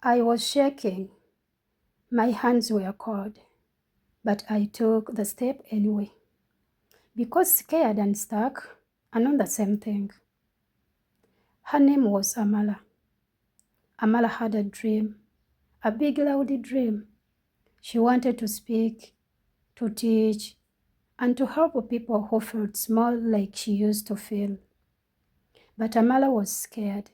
I was shaking. My hands were cold, but I took the step anyway. Because scared and stuck are not the same thing. Her name was Amala. Amala had a dream, a big loud dream. She wanted to speak, to teach, and to help people who felt small like she used to feel. But Amala was scared.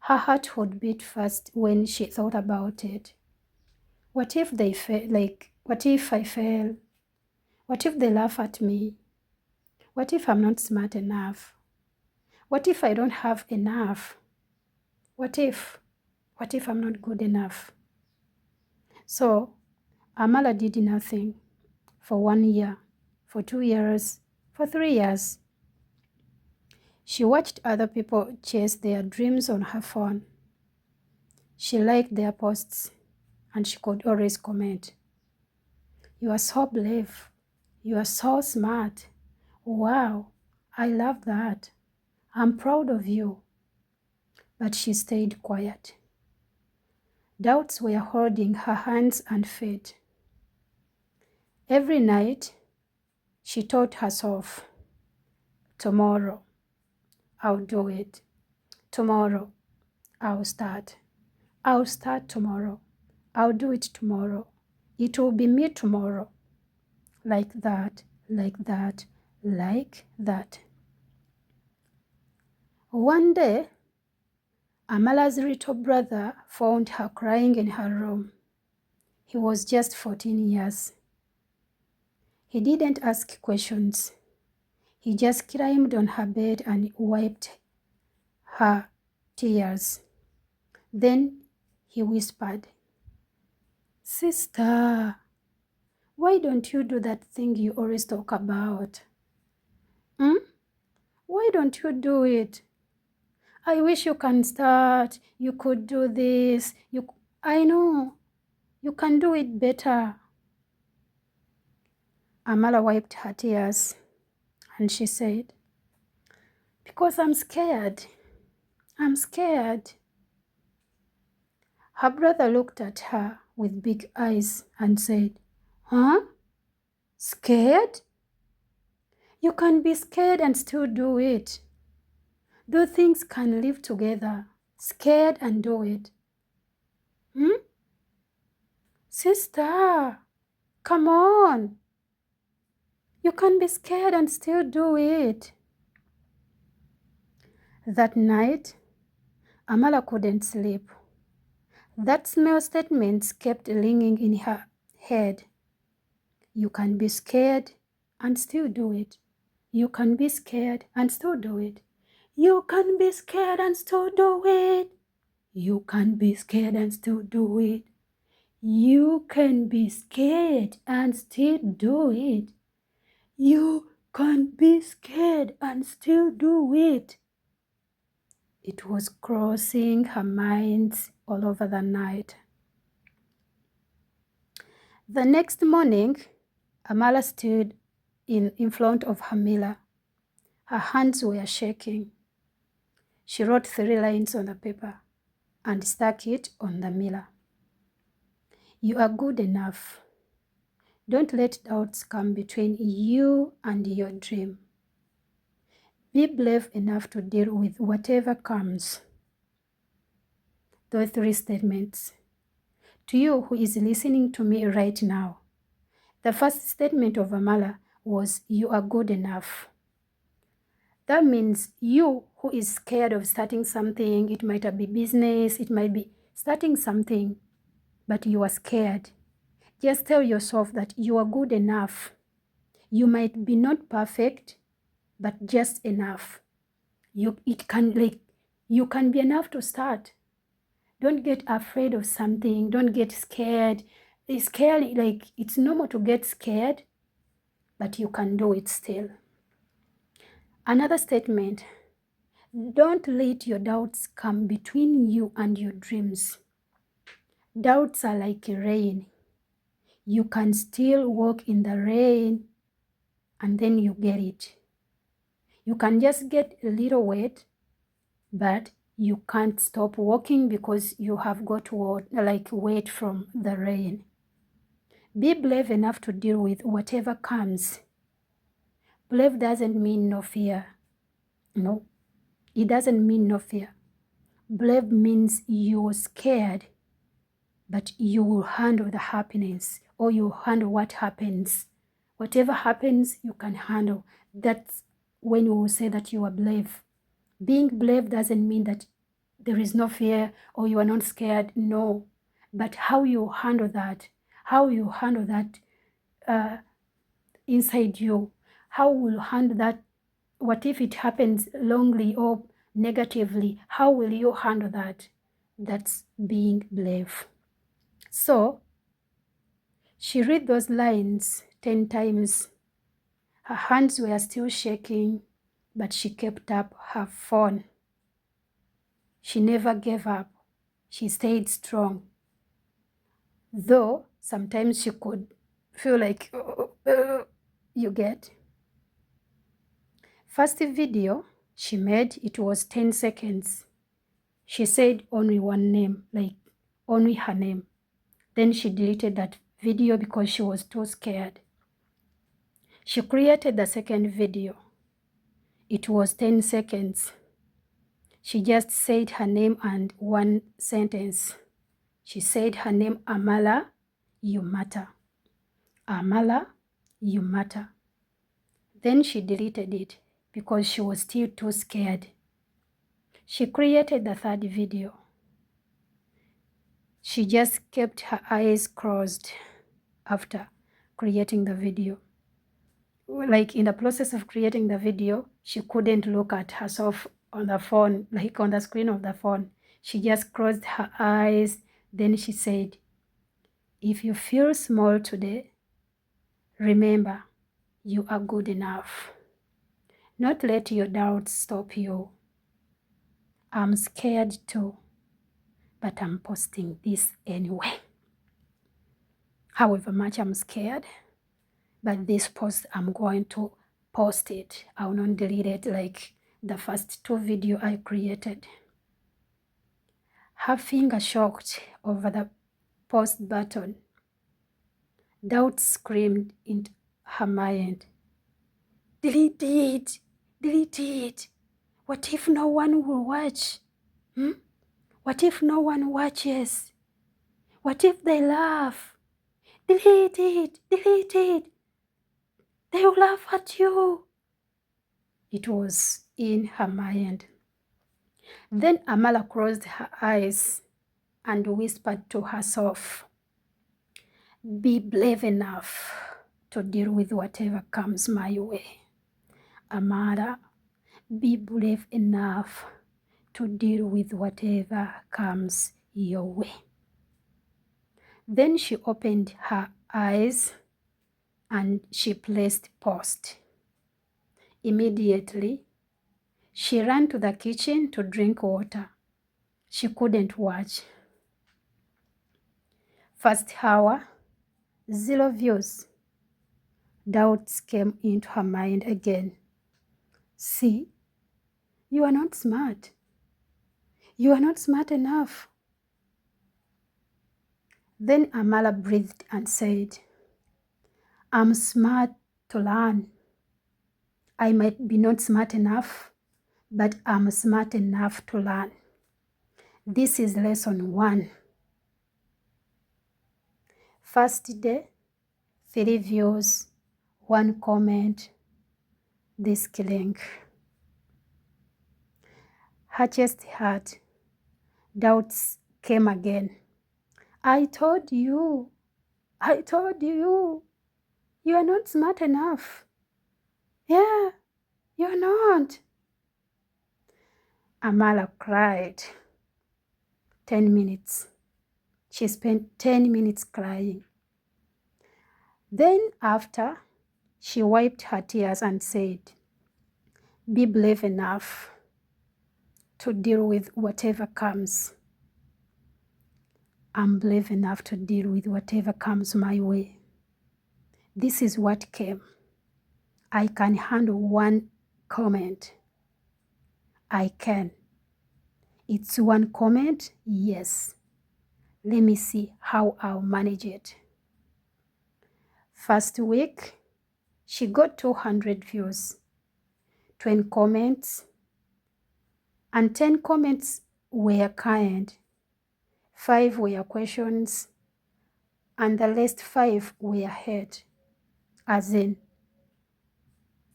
Her heart would beat fast when she thought about it. What if they fail? What if I fail? What if they laugh at me? What if I'm not smart enough? What if I don't have enough? What if? What if I'm not good enough? So Amala did nothing for 1 year, for 2 years, for 3 years. She watched other people chase their dreams on her phone. She liked their posts and she could always comment, "You are so brave. You are so smart. Wow, I love that. I'm proud of you." But she stayed quiet. Doubts were holding her hands and feet. Every night, she told herself, "Tomorrow, I'll do it. Tomorrow, I'll start. I'll start tomorrow. I'll do it tomorrow. It will be me tomorrow." Like that, like that, like that. One day, Amala's little brother found her crying in her room. He was just 14 years. He didn't ask questions. He just climbed on her bed and wiped her tears. Then he whispered, "Sister, why don't you do that thing you always talk about? Why don't you do it? I wish you can start. You could do this. I know. You can do it better." Amala wiped her tears and she said, "Because I'm scared. I'm scared." Her brother looked at her with big eyes and said, "Huh? Scared? You can be scared and still do it. Those things can live together. Scared and do it. Sister, come on. You can be scared and still do it." That night, Amala couldn't sleep. That small statement kept ringing in her head. You can be scared and still do it. You can be scared and still do it. You can be scared and still do it. You can be scared and still do it. You can be scared and still do it. You can be scared and still do it. It was crossing her mind all over the night. The next morning, Amala stood in front of her mirror. Her hands were shaking. She wrote 3 lines on the paper and stuck it on the mirror. You are good enough. Don't let doubts come between you and your dream. Be brave enough to deal with whatever comes. Those 3 statements. To you who is listening to me right now, the first statement of Amala was, you are good enough. That means you who is scared of starting something, it might be business, it might be starting something, but you are scared. Just tell yourself that you are good enough. You might be not perfect, but just enough. You can be enough to start. Don't get afraid of something. Don't get scared. It's scary, it's normal to get scared, but you can do it still. Another statement, don't let your doubts come between you and your dreams. Doubts are like rain. You can still walk in the rain and then you get it. You can just get a little wet, but You can't stop walking because you have got weight from the rain. Be brave enough to deal with whatever comes. Brave doesn't mean no fear. No, it doesn't mean no fear. Brave means you're scared, but you will handle the happiness, or you handle what happens. Whatever happens, you can handle. That's when you will say that you are brave. Being brave doesn't mean that there is no fear or you are not scared. No, but how you handle that, inside you, how will you handle that? What if it happens wrongly or negatively? How will you handle that? That's being brave. So she read those lines 10 times. Her hands were still shaking, but she kept up her phone. She never gave up. She stayed strong. Though sometimes she could feel like, you get. First video she made, it was 10 seconds. She said only one name, like only her name. Then she deleted that video because she was too scared. She created the second video. It was 10 seconds. She just said her name and one sentence. She said her name, Amala, you matter. Amala, you matter. Then she deleted it because she was still too scared. She created the third video. She just kept her eyes closed after creating the video. Like in the process of creating the video, she couldn't look at herself on the phone, like on the screen of the phone. She just closed her eyes. Then she said, if you feel small today, remember, you are good enough. Not let your doubts stop you. I'm scared too, but I'm posting this anyway. However much I'm scared, but this post, I'm going to post it. I will not delete it like the first 2 videos I created. Her finger shocked over the post button. Doubt screamed into her mind. Delete it! Delete it! What if no one will watch? What if no one watches? What if they laugh? Delete it! Delete it! They will laugh at you. It was in her mind. Then Amala closed her eyes and whispered to herself, be brave enough to deal with whatever comes my way. Amala, be brave enough to deal with whatever comes your way. Then she opened her eyes and she pressed pause. Immediately, she ran to the kitchen to drink water. She couldn't watch. First hour, 0 views. Doubts came into her mind again. See, you are not smart. You are not smart enough. Then Amala breathed and said, I'm smart to learn. I might be not smart enough, but I'm smart enough to learn. This is lesson 1. First day, 3 views, 1 comment, this link. Her chest hurt. Doubts came again. I told you, you are not smart enough. Yeah, you're not. Amala cried. 10 minutes. She spent 10 minutes crying. Then after, she wiped her tears and said, be brave enough to deal with whatever comes. I'm brave enough to deal with whatever comes my way. This is what came. I can handle 1 comment. I can. It's one comment? Yes. Let me see how I'll manage it. First week, she got 200 views, 20 comments, and 10 comments were kind, 5 were questions, and the last 5 were hate. As in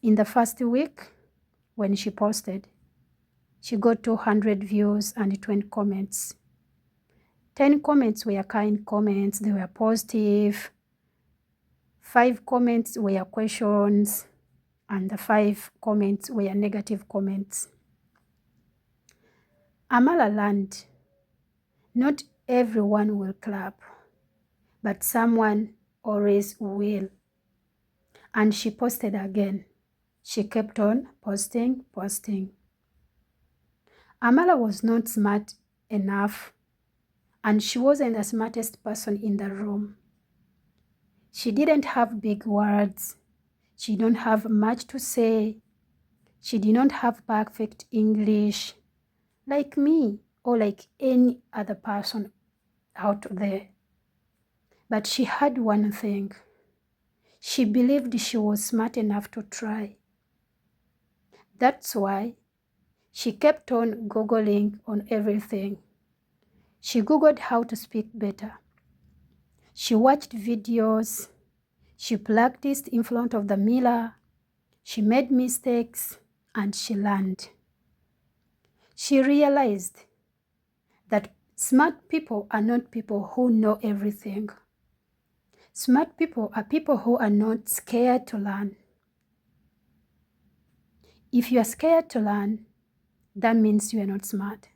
the first week, when she posted, she got 200 views and 20 comments. 10 comments were kind comments, they were positive. 5 comments were questions, and the 5 comments were negative comments. Amala learned, not everyone will clap, but someone always will. And she posted again. She kept on posting. Amala was not smart enough, and she wasn't the smartest person in the room. She didn't have big words. She didn't have much to say. She did not have perfect English like me or like any other person out there. But she had one thing. She believed she was smart enough to try. That's why she kept on Googling on everything. She Googled how to speak better. She watched videos. She practiced in front of the mirror. She made mistakes and she learned. She realized that smart people are not people who know everything. Smart people are people who are not scared to learn. If you are scared to learn, that means you are not smart.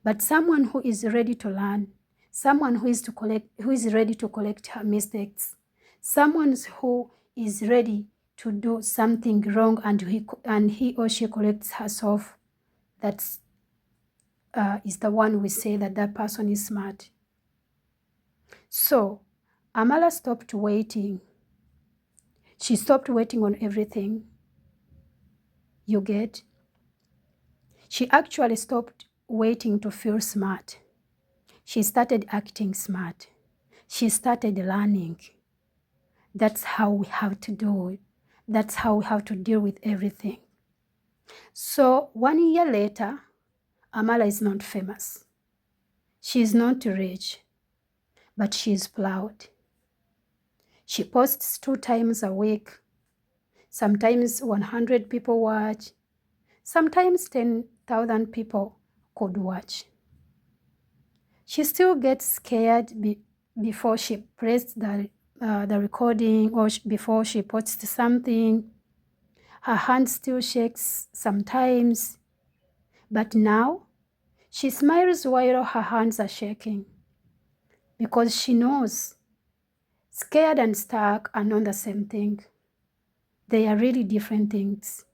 But someone who is ready to learn, someone who is ready to correct her mistakes, someone who is ready to do something wrong and he or she corrects herself, that is the one we say that person is smart. So Amala stopped waiting. She stopped waiting on everything. You get? She actually stopped waiting to feel smart. She started acting smart. She started learning. That's how we have to do it. That's how we have to deal with everything. So 1 year later, Amala is not famous. She is not rich, but she is proud. She posts 2 times a week. Sometimes 100 people watch. Sometimes 10,000 people could watch. She still gets scared before she presses the recording or before she posts something. Her hand still shakes sometimes. But now, she smiles while her hands are shaking because she knows scared and stuck are not the same thing. They are really different things.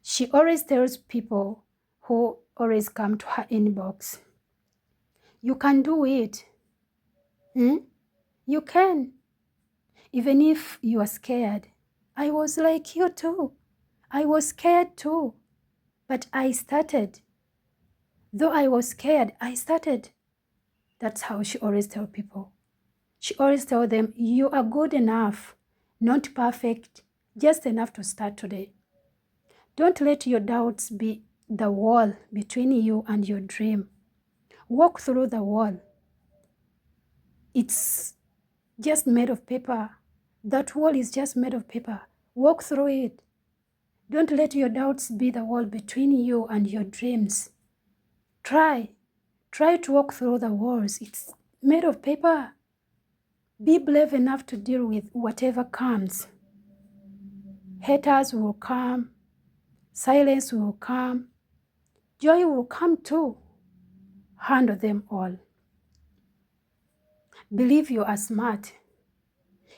She always tells people who always come to her inbox, you can do it. You can. Even if you are scared. I was like you too. I was scared too. But I started. Though I was scared, I started. That's how she always tells people. She always tells them, you are good enough, not perfect, just enough to start today. Don't let your doubts be the wall between you and your dream. Walk through the wall. It's just made of paper. That wall is just made of paper. Walk through it. Don't let your doubts be the wall between you and your dreams. Try to walk through the walls. It's made of paper. Be brave enough to deal with whatever comes. Haters will come. Silence will come. Joy will come too. Handle them all. Believe you are smart.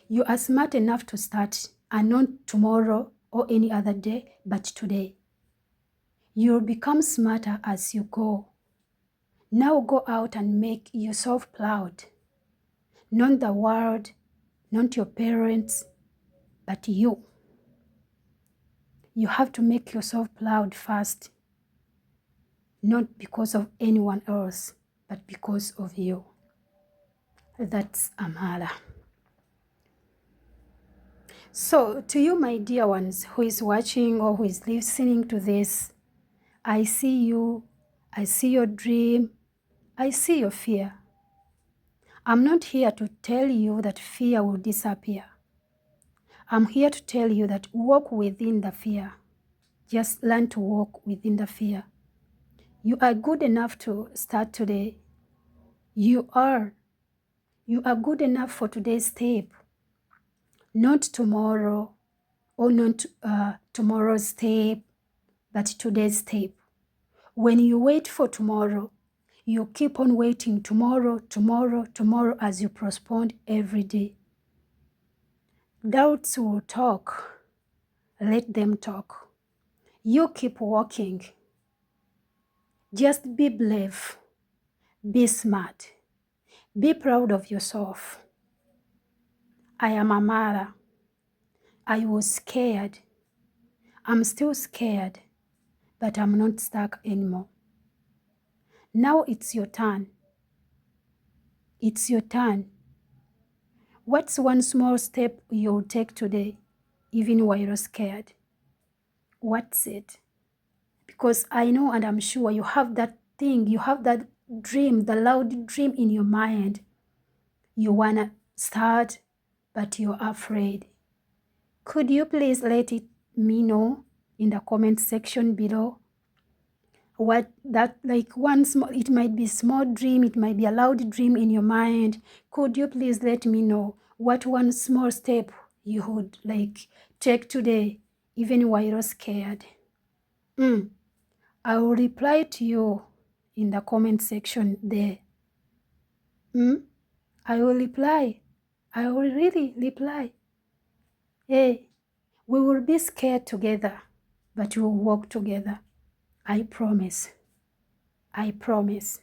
You are smart enough to start, and not tomorrow or any other day, but today. You'll become smarter as you go. Now go out and make yourself proud. Not the world, not your parents, but you. You have to make yourself proud first. not because of anyone else, but because of you. That's Amara. So to you, my dear ones, who is watching or who is listening to this, I see you, I see your dream, I see your fear. I'm not here to tell you that fear will disappear. I'm here to tell you that walk within the fear. Just learn to walk within the fear. You are good enough to start today. You are. You are good enough for today's step, not tomorrow or not tomorrow's step, but today's step. When you wait for tomorrow, you keep on waiting tomorrow, tomorrow, tomorrow as you postpone every day. Doubts will talk. Let them talk. You keep walking. Just be brave. Be smart. Be proud of yourself. I am Amara. I was scared. I'm still scared, but I'm not stuck anymore. Now it's your turn. It's your turn. What's one small step you'll take today, even while you're scared? What's it? Because I know and I'm sure you have that thing, you have that dream, the loud dream in your mind. You want to start, but you're afraid. Could you please let me know in the comment section below? What that, like, one small, it might be small dream, it might be a loud dream in your mind. Could you please let me know what one small step you would like take today, even while you're scared? I will reply to you in the comment section there. I will reply. I will really reply. Hey, we will be scared together, but we will walk together. I promise. I promise.